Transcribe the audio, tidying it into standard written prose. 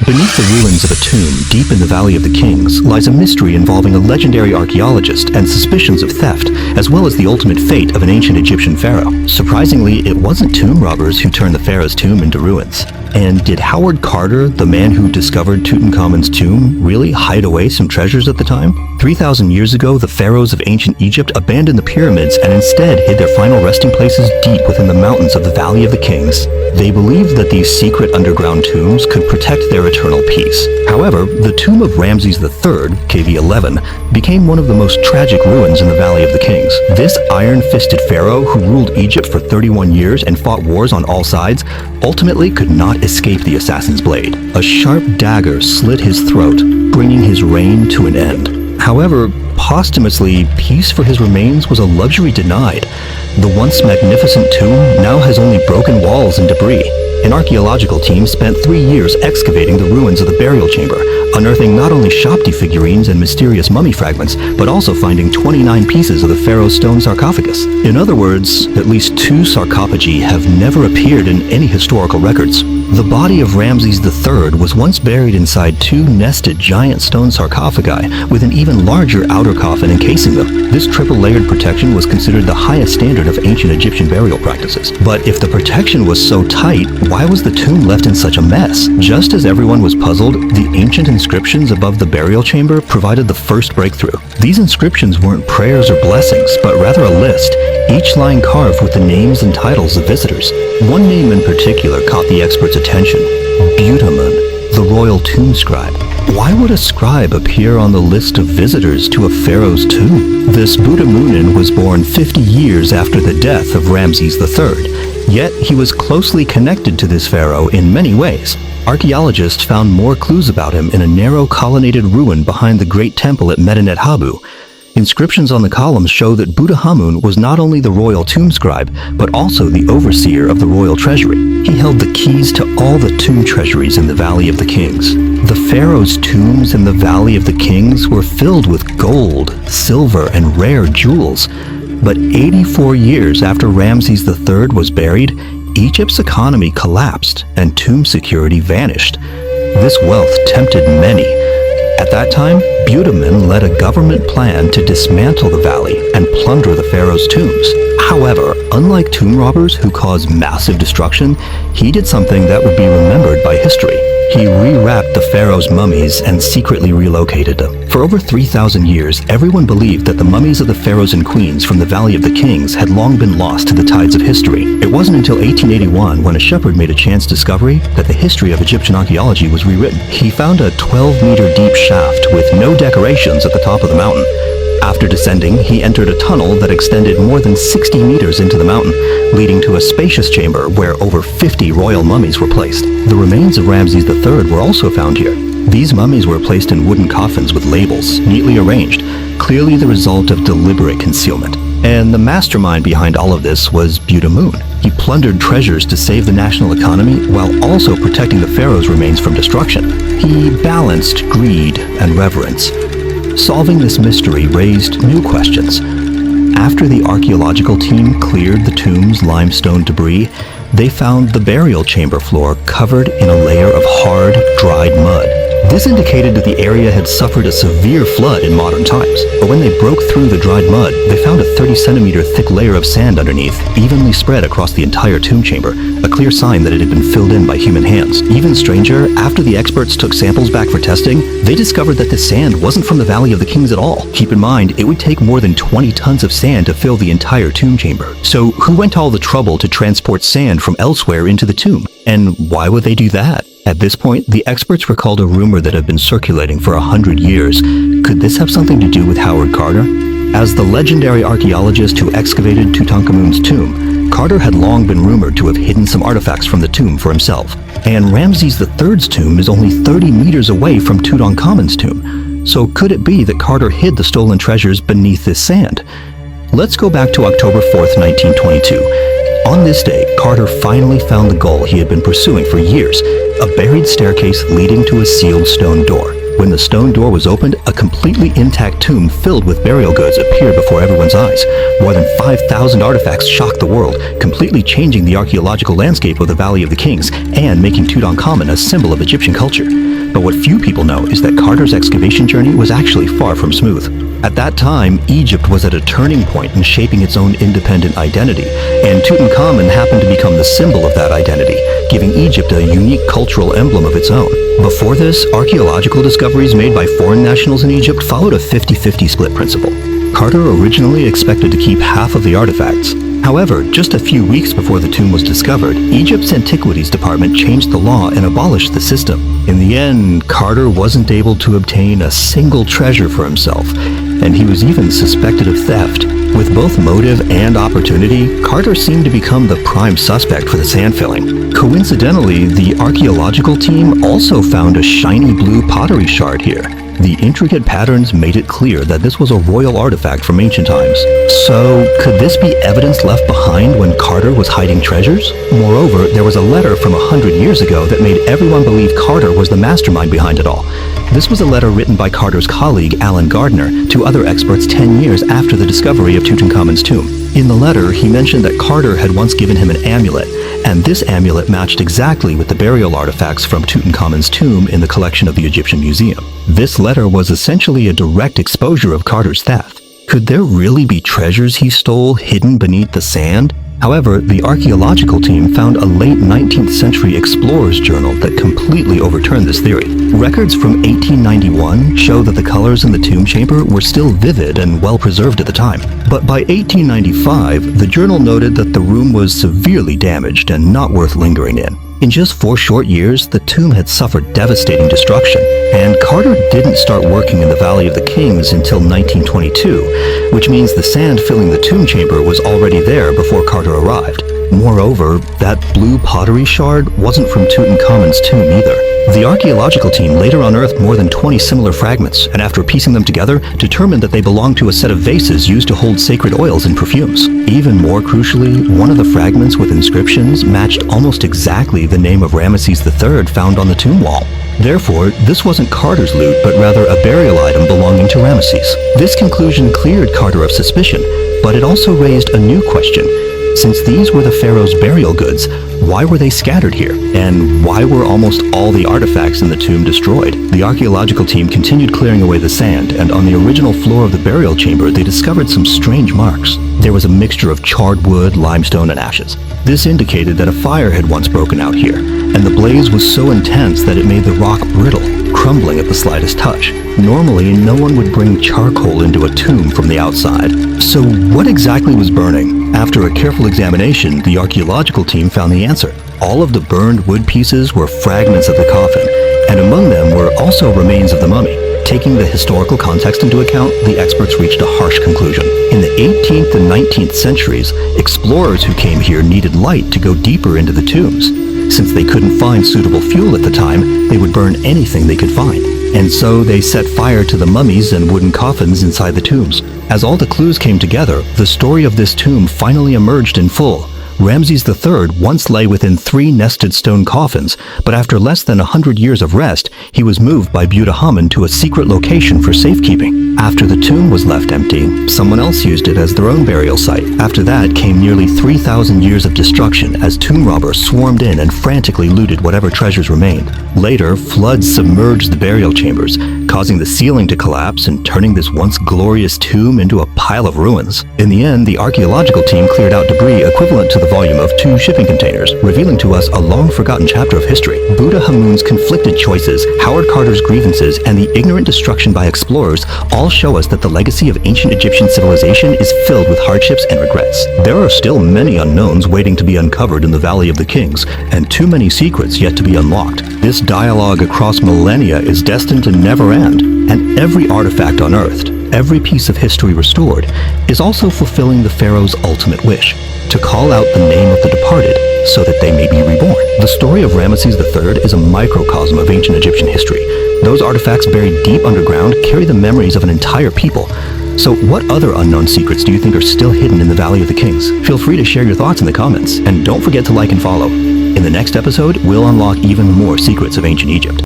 Beneath the ruins of a tomb deep in the Valley of the Kings lies a mystery involving a legendary archaeologist and suspicions of theft, as well as the ultimate fate of an ancient Egyptian pharaoh. Surprisingly, it wasn't tomb robbers who turned the pharaoh's tomb into ruins. And did Howard Carter, the man who discovered Tutankhamun's tomb, really hide away some treasures at the time? 3,000 years ago, the pharaohs of ancient Egypt abandoned the pyramids and instead hid their final resting places deep within the mountains of the Valley of the Kings. They believed that these secret underground tombs could protect their eternal peace. However, the tomb of Ramses III, KV 11, became one of the most tragic ruins in the Valley of the Kings. This iron-fisted pharaoh, who ruled Egypt for 31 years and fought wars on all sides, ultimately could not escape the assassin's blade. A sharp dagger slit his throat, bringing his reign to an end. However, posthumously, peace for his remains was a luxury denied. The once magnificent tomb now has only broken walls and debris. An archaeological team spent 3 years excavating the ruins of the burial chamber, unearthing not only Shabti figurines and mysterious mummy fragments, but also finding 29 pieces of the pharaoh's stone sarcophagus. In other words, at least 2 sarcophagi have never appeared in any historical records. The body of Ramses III was once buried inside 2 nested giant stone sarcophagi with an even larger outer coffin encasing them. This triple-layered protection was considered the highest standard of ancient Egyptian burial practices. But if the protection was so tight, why was the tomb left in such a mess? Just as everyone was puzzled, the ancient inscriptions above the burial chamber provided the first breakthrough. These inscriptions weren't prayers or blessings, but rather a list, each line carved with the names and titles of visitors. One name in particular caught the experts' attention: Butamun, the royal tomb scribe. Why would a scribe appear on the list of visitors to a pharaoh's tomb? This Butamunin was born 50 years after the death of Ramses III. Yet he was closely connected to this pharaoh in many ways. Archaeologists found more clues about him in a narrow colonnaded ruin behind the great temple at Medinet Habu. Inscriptions on the columns show that Butahamun was not only the royal tomb scribe, but also the overseer of the royal treasury. He held the keys to all the tomb treasuries in the Valley of the Kings. The pharaoh's tombs in the Valley of the Kings were filled with gold, silver, and rare jewels. But 84 years after Ramses III was buried, Egypt's economy collapsed and tomb security vanished. This wealth tempted many. At that time, Butamun led a government plan to dismantle the valley and plunder the pharaoh's tombs. However, unlike tomb robbers who caused massive destruction, he did something that would be remembered by history. He rewrapped the pharaoh's mummies and secretly relocated them. For over 3,000 years, everyone believed that the mummies of the pharaohs and queens from the Valley of the Kings had long been lost to the tides of history. It wasn't until 1881, when a shepherd made a chance discovery, that the history of Egyptian archaeology was rewritten. He found a 12-meter deep shaft with no decorations at the top of the mountain. After descending, he entered a tunnel that extended more than 60 meters into the mountain, leading to a spacious chamber where over 50 royal mummies were placed. The remains of Ramses III were also found here. These mummies were placed in wooden coffins with labels, neatly arranged, clearly the result of deliberate concealment. And the mastermind behind all of this was Butamun. He plundered treasures to save the national economy while also protecting the pharaoh's remains from destruction. He balanced greed and reverence. Solving this mystery raised new questions. After the archaeological team cleared the tomb's limestone debris, they found the burial chamber floor covered in a layer of hard, dried mud. This indicated that the area had suffered a severe flood in modern times. But when they broke through the dried mud, they found a 30-centimeter thick layer of sand underneath, evenly spread across the entire tomb chamber, a clear sign that it had been filled in by human hands. Even stranger, after the experts took samples back for testing, they discovered that the sand wasn't from the Valley of the Kings at all. Keep in mind, it would take more than 20 tons of sand to fill the entire tomb chamber. So who went to all the trouble to transport sand from elsewhere into the tomb? And why would they do that? At this point, the experts recalled a rumor that had been circulating for 100 years. Could this have something to do with Howard Carter? As the legendary archaeologist who excavated Tutankhamun's tomb, Carter had long been rumored to have hidden some artifacts from the tomb for himself. And Ramses III's tomb is only 30 meters away from Tutankhamun's tomb. So could it be that Carter hid the stolen treasures beneath this sand? Let's go back to October 4th, 1922. On this day, Carter finally found the goal he had been pursuing for years, a buried staircase leading to a sealed stone door. When the stone door was opened, a completely intact tomb filled with burial goods appeared before everyone's eyes. More than 5,000 artifacts shocked the world, completely changing the archaeological landscape of the Valley of the Kings and making Tutankhamun a symbol of Egyptian culture. But what few people know is that Carter's excavation journey was actually far from smooth. At that time, Egypt was at a turning point in shaping its own independent identity, and Tutankhamun happened to become the symbol of that identity, giving Egypt a unique cultural emblem of its own. Before this, archaeological discoveries made by foreign nationals in Egypt followed a 50-50 split principle. Carter originally expected to keep half of the artifacts. However, just a few weeks before the tomb was discovered, Egypt's Antiquities Department changed the law and abolished the system. In the end, Carter wasn't able to obtain a single treasure for himself, and he was even suspected of theft. With both motive and opportunity, Carter seemed to become the prime suspect for the sand filling. Coincidentally, the archaeological team also found a shiny blue pottery shard here. The intricate patterns made it clear that this was a royal artifact from ancient times. So, could this be evidence left behind when Carter was hiding treasures? Moreover, there was a letter from 100 years ago that made everyone believe Carter was the mastermind behind it all. This was a letter written by Carter's colleague, Alan Gardner, to other experts 10 years after the discovery of Tutankhamun's tomb. In the letter, he mentioned that Carter had once given him an amulet, and this amulet matched exactly with the burial artifacts from Tutankhamun's tomb in the collection of the Egyptian Museum. This letter was essentially a direct exposure of Carter's theft. Could there really be treasures he stole hidden beneath the sand? However, the archaeological team found a late 19th century explorer's journal that completely overturned this theory. Records from 1891 show that the colors in the tomb chamber were still vivid and well preserved at the time. But by 1895, the journal noted that the room was severely damaged and not worth lingering in. In just 4 short years, the tomb had suffered devastating destruction, and Carter didn't start working in the Valley of the Kings until 1922, which means the sand filling the tomb chamber was already there before Carter arrived. Moreover, that blue pottery shard wasn't from Tutankhamun's tomb either. The archaeological team later unearthed more than 20 similar fragments, and after piecing them together, determined that they belonged to a set of vases used to hold sacred oils and perfumes. Even more crucially, one of the fragments with inscriptions matched almost exactly the name of Ramesses III found on the tomb wall. Therefore, this wasn't Carter's loot, but rather a burial item belonging to Ramesses. This conclusion cleared Carter of suspicion, but it also raised a new question. Since these were the pharaoh's burial goods, why were they scattered here? And why were almost all the artifacts in the tomb destroyed? The archaeological team continued clearing away the sand, and on the original floor of the burial chamber, they discovered some strange marks. There was a mixture of charred wood, limestone, and ashes. This indicated that a fire had once broken out here, and the blaze was so intense that it made the rock brittle, crumbling at the slightest touch. Normally, no one would bring charcoal into a tomb from the outside. So what exactly was burning? After a careful examination, the archaeological team found the answer. All of the burned wood pieces were fragments of the coffin, and among them were also remains of the mummy. Taking the historical context into account, the experts reached a harsh conclusion. In the 18th and 19th centuries, explorers who came here needed light to go deeper into the tombs. Since they couldn't find suitable fuel at the time, they would burn anything they could find. And so they set fire to the mummies and wooden coffins inside the tombs. As all the clues came together, the story of this tomb finally emerged in full. Ramses III once lay within 3 nested stone coffins, but after less than 100 years of rest, he was moved by Tutankhamun to a secret location for safekeeping. After the tomb was left empty, someone else used it as their own burial site. After that came nearly 3,000 years of destruction as tomb robbers swarmed in and frantically looted whatever treasures remained. Later, floods submerged the burial chambers, causing the ceiling to collapse and turning this once glorious tomb into a pile of ruins. In the end, the archaeological team cleared out debris equivalent to the volume of 2 shipping containers, revealing to us a long-forgotten chapter of history. Buddha Hamun's conflicted choices, Howard Carter's grievances, and the ignorant destruction by explorers all show us that the legacy of ancient Egyptian civilization is filled with hardships and regrets. There are still many unknowns waiting to be uncovered in the Valley of the Kings, and too many secrets yet to be unlocked. This dialogue across millennia is destined to never end, and every artifact unearthed, every piece of history restored, is also fulfilling the pharaoh's ultimate wish, to call out the name of the departed so that they may be reborn. The story of Ramesses III is a microcosm of ancient Egyptian history. Those artifacts buried deep underground carry the memories of an entire people. So what other unknown secrets do you think are still hidden in the Valley of the Kings? Feel free to share your thoughts in the comments, and don't forget to like and follow. In the next episode, we'll unlock even more secrets of ancient Egypt.